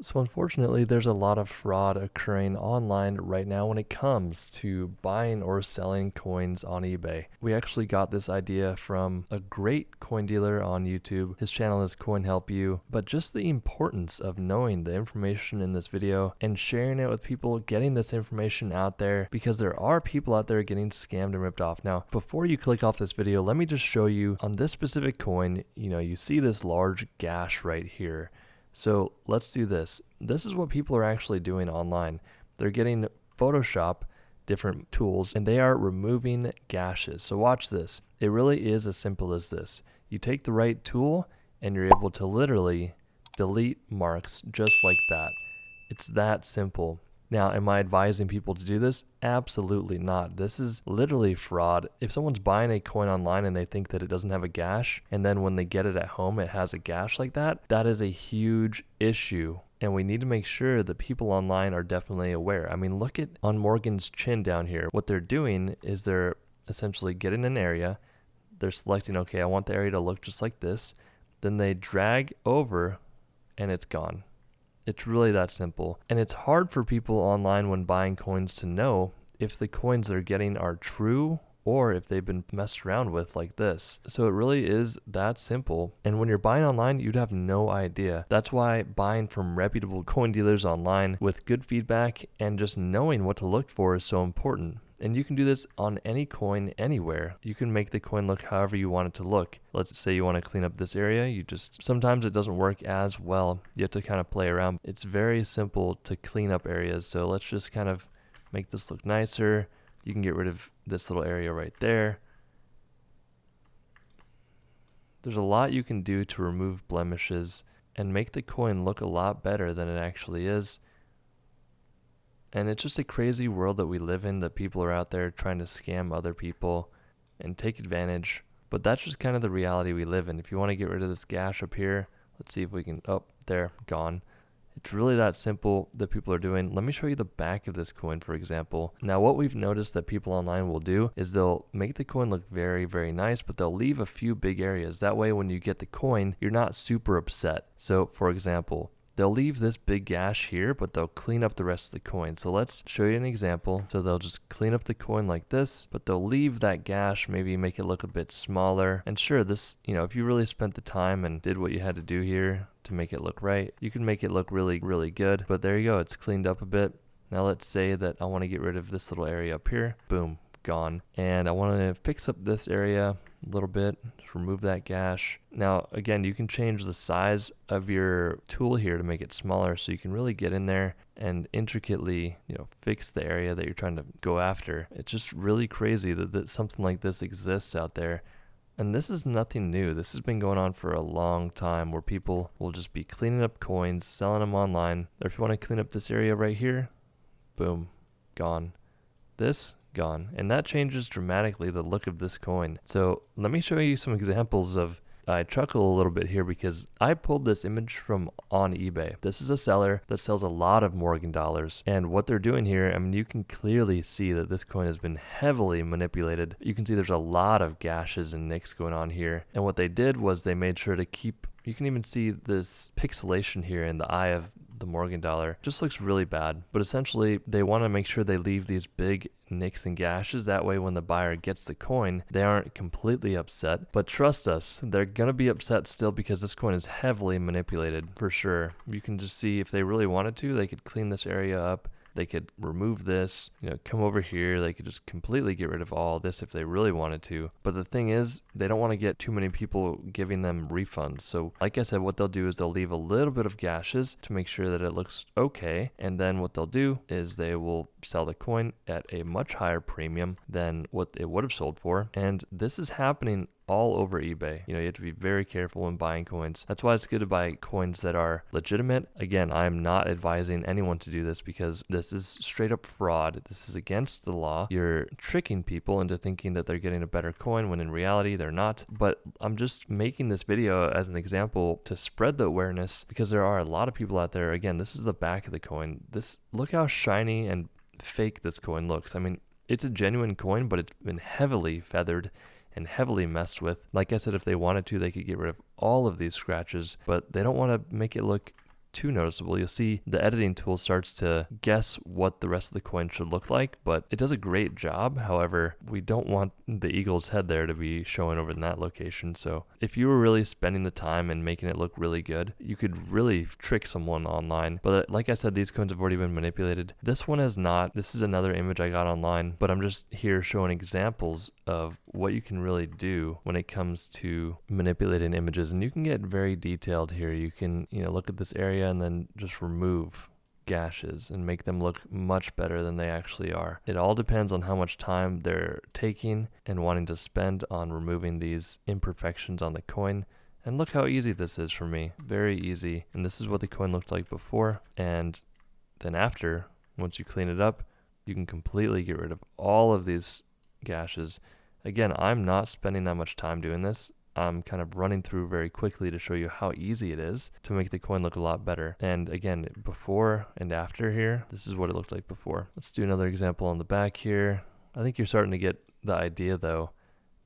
So unfortunately, there's a lot of fraud occurring online right now when it comes to buying or selling coins on eBay. We actually got this idea from a great coin dealer on YouTube. His channel is Coin Help You, but just the importance of knowing the information in this video and sharing it with people, getting this information out there, because there are people out there getting scammed and ripped off. Now, before you click off this video, let me just show you on this specific coin, you see this large gash right here. So let's do this. This is what people are actually doing online. They're getting Photoshop, different tools, and they are removing gashes. So watch this. It really is as simple as this. You take the right tool and you're able to literally delete marks just like that. It's that simple. Now, am I advising people to do this? Absolutely not. This is literally fraud. If someone's buying a coin online and they think that it doesn't have a gash, and then when they get it at home, it has a gash like that, that is a huge issue. And we need to make sure that people online are definitely aware. I mean, look at on Morgan's chin down here. What they're doing is they're essentially getting an area. They're selecting, okay, I want the area to look just like this. Then they drag over and it's gone. It's really that simple. And it's hard for people online when buying coins to know if the coins they're getting are true or if they've been messed around with like this. So it really is that simple. And when you're buying online, you'd have no idea. That's why buying from reputable coin dealers online with good feedback and just knowing what to look for is so important. And you can do this on any coin anywhere. You can make the coin look however you want it to look. Let's say you want to clean up this area. Sometimes it doesn't work as well. You have to kind of play around. It's very simple to clean up areas. So let's just kind of make this look nicer. You can get rid of this little area right there. There's a lot you can do to remove blemishes and make the coin look a lot better than it actually is. And it's just a crazy world that we live in, that people are out there trying to scam other people and take advantage. But that's just kind of the reality we live in. If you want to get rid of this gash up here, let's see if we can, oh, there, gone. It's really that simple that people are doing. Let me show you the back of this coin, for example. Now, what we've noticed that people online will do is they'll make the coin look very, very nice, but they'll leave a few big areas. That way, when you get the coin, you're not super upset. So, for example, they'll leave this big gash here, but they'll clean up the rest of the coin. So let's show you an example. So they'll just clean up the coin like this, but they'll leave that gash, maybe make it look a bit smaller. And sure, this, if you really spent the time and did what you had to do here to make it look right, you can make it look really, really good. But there you go, it's cleaned up a bit. Now let's say that I want to get rid of this little area up here. Boom, gone. And I want to fix up this area a little bit, just remove that gash. Now again, you can change the size of your tool here to make it smaller, so you can really get in there and intricately fix the area that you're trying to go after. It's just really crazy that something like this exists out there. And this is nothing new. This has been going on for a long time, where people will just be cleaning up coins, selling them online. Or if you want to clean up this area right here, boom, gone. This, gone. And that changes dramatically the look of this coin. So let me show you some examples of, I chuckle a little bit here because I pulled this image from on eBay. This is a seller that sells a lot of Morgan dollars. And what they're doing here, I mean, you can clearly see that this coin has been heavily manipulated. You can see there's a lot of gashes and nicks going on here. And what they did was they made sure to keep, you can even see this pixelation here in the eye of the Morgan dollar. Just looks really bad. But essentially, they want to make sure they leave these big nicks and gashes. That way, when the buyer gets the coin, they aren't completely upset. But trust us, they're going to be upset still, because this coin is heavily manipulated for sure. You can just see if they really wanted to, they could clean this area up. They could remove this, come over here. They could just completely get rid of all this if they really wanted to. But the thing is, they don't want to get too many people giving them refunds. So like I said, what they'll do is they'll leave a little bit of gashes to make sure that it looks okay. And then what they'll do is they will sell the coin at a much higher premium than what it would have sold for. And this is happening all over eBay. You have to be very careful when buying coins. That's why it's good to buy coins that are legitimate. Again, I'm not advising anyone to do this, because this is straight up fraud. This is against the law. You're tricking people into thinking that they're getting a better coin when in reality they're not. But I'm just making this video as an example to spread the awareness, because there are a lot of people out there. Again, this is the back of the coin. Look how shiny and fake this coin looks. I mean, it's a genuine coin, but it's been heavily feathered and heavily messed with. Like I said, if they wanted to, they could get rid of all of these scratches, but they don't want to make it look too noticeable. You'll see the editing tool starts to guess what the rest of the coin should look like, but it does a great job. However, we don't want the eagle's head there to be showing over in that location. So if you were really spending the time and making it look really good, you could really trick someone online. But like I said, these coins have already been manipulated. This one has not. This is another image I got online, but I'm just here showing examples of what you can really do when it comes to manipulating images. And you can get very detailed here. You can, look at this area and then just remove gashes and make them look much better than they actually are. It all depends on how much time they're taking and wanting to spend on removing these imperfections on the coin. And look how easy this is for me. Very easy. And this is what the coin looked like before. And then after, once you clean it up, you can completely get rid of all of these gashes. Again, I'm not spending that much time doing this. I'm kind of running through very quickly to show you how easy it is to make the coin look a lot better. And again, before and after here, this is what it looked like before. Let's do another example on the back here. I think you're starting to get the idea though.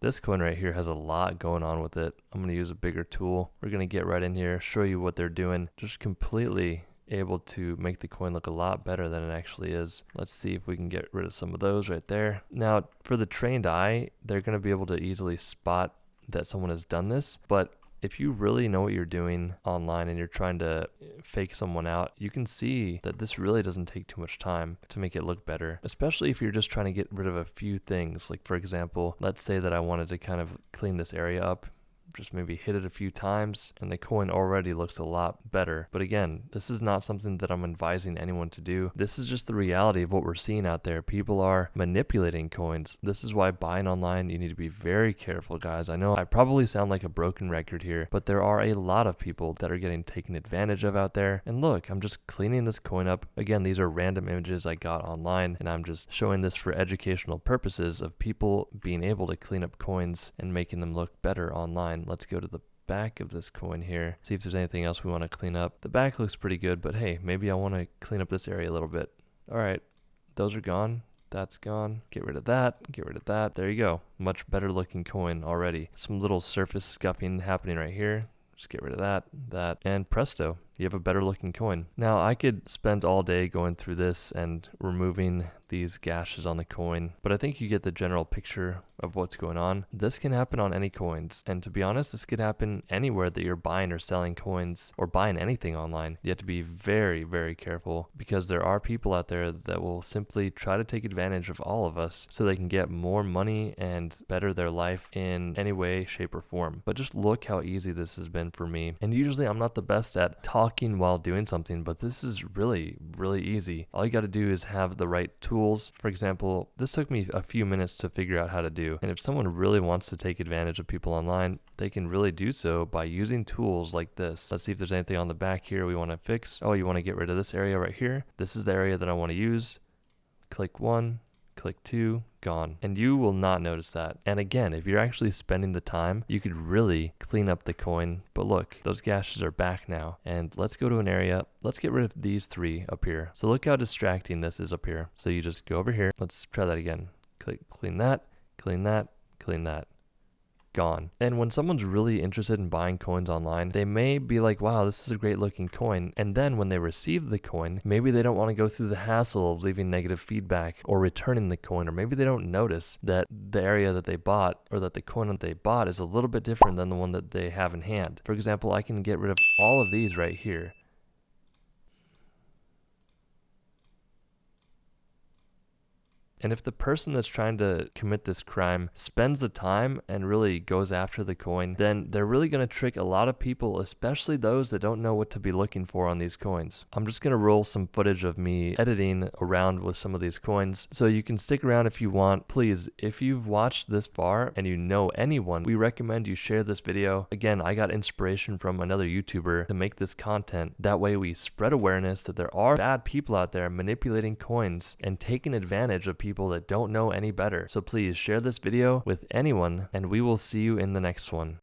This coin right here has a lot going on with it. I'm going to use a bigger tool. We're going to get right in here, show you what they're doing. Just completely able to make the coin look a lot better than it actually is. Let's see if we can get rid of some of those right there. Now, for the trained eye, they're going to be able to easily spot that someone has done this, but if you really know what you're doing online and you're trying to fake someone out, you can see that this really doesn't take too much time to make it look better, especially if you're just trying to get rid of a few things. Like for example, let's say that I wanted to kind of clean this area up, just maybe hit it a few times and the coin already looks a lot better. But again, this is not something that I'm advising anyone to do. This is just the reality of what we're seeing out there. People are manipulating coins. This is why buying online, you need to be very careful, guys. I know I probably sound like a broken record here, but there are a lot of people that are getting taken advantage of out there. And look, I'm just cleaning this coin up. Again, these are random images I got online, and I'm just showing this for educational purposes of people being able to clean up coins and making them look better online. Let's go to the back of this coin here, see if there's anything else we want to clean up. The back looks pretty good, but hey, maybe I want to clean up this area a little bit. All right, those are gone. That's gone. Get rid of that. Get rid of that. There you go. Much better looking coin already. Some little surface scuffing happening right here. Just get rid of that, and presto, you have a better looking coin. Now, I could spend all day going through this and removing these gashes on the coin, but I think you get the general picture of what's going on. This can happen on any coins, and to be honest, this could happen anywhere that you're buying or selling coins or buying anything online. You have to be very, very careful because there are people out there that will simply try to take advantage of all of us so they can get more money and better their life in any way, shape, or form. But just look how easy this has been for me. And usually I'm not the best at talking while doing something, but this is really, really easy. All you got to do is have the right tools. For example, this took me a few minutes to figure out how to do. And if someone really wants to take advantage of people online, they can really do so by using tools like this. Let's see if there's anything on the back here we want to fix. Oh, you want to get rid of this area right here. This is the area that I want to use. Click 1, click 2, gone. And you will not notice that. And again, if you're actually spending the time, you could really clean up the coin. But look, those gashes are back now. And let's go to an area. Let's get rid of these 3 up here. So look how distracting this is up here. So you just go over here. Let's try that again. Click, clean that, clean that, clean that. Gone. And when someone's really interested in buying coins online, they may be like, wow, this is a great looking coin. And then when they receive the coin, maybe they don't want to go through the hassle of leaving negative feedback or returning the coin, or maybe they don't notice that the area that they bought or that the coin that they bought is a little bit different than the one that they have in hand. For example, I can get rid of all of these right here. And if the person that's trying to commit this crime spends the time and really goes after the coin, then they're really going to trick a lot of people, especially those that don't know what to be looking for on these coins. I'm just going to roll some footage of me editing around with some of these coins, so you can stick around if you want. Please, if you've watched this far and you know anyone, we recommend you share this video. Again, I got inspiration from another YouTuber to make this content. That way we spread awareness that there are bad people out there manipulating coins and taking advantage of people that don't know any better. So please share this video with anyone, and we will see you in the next one.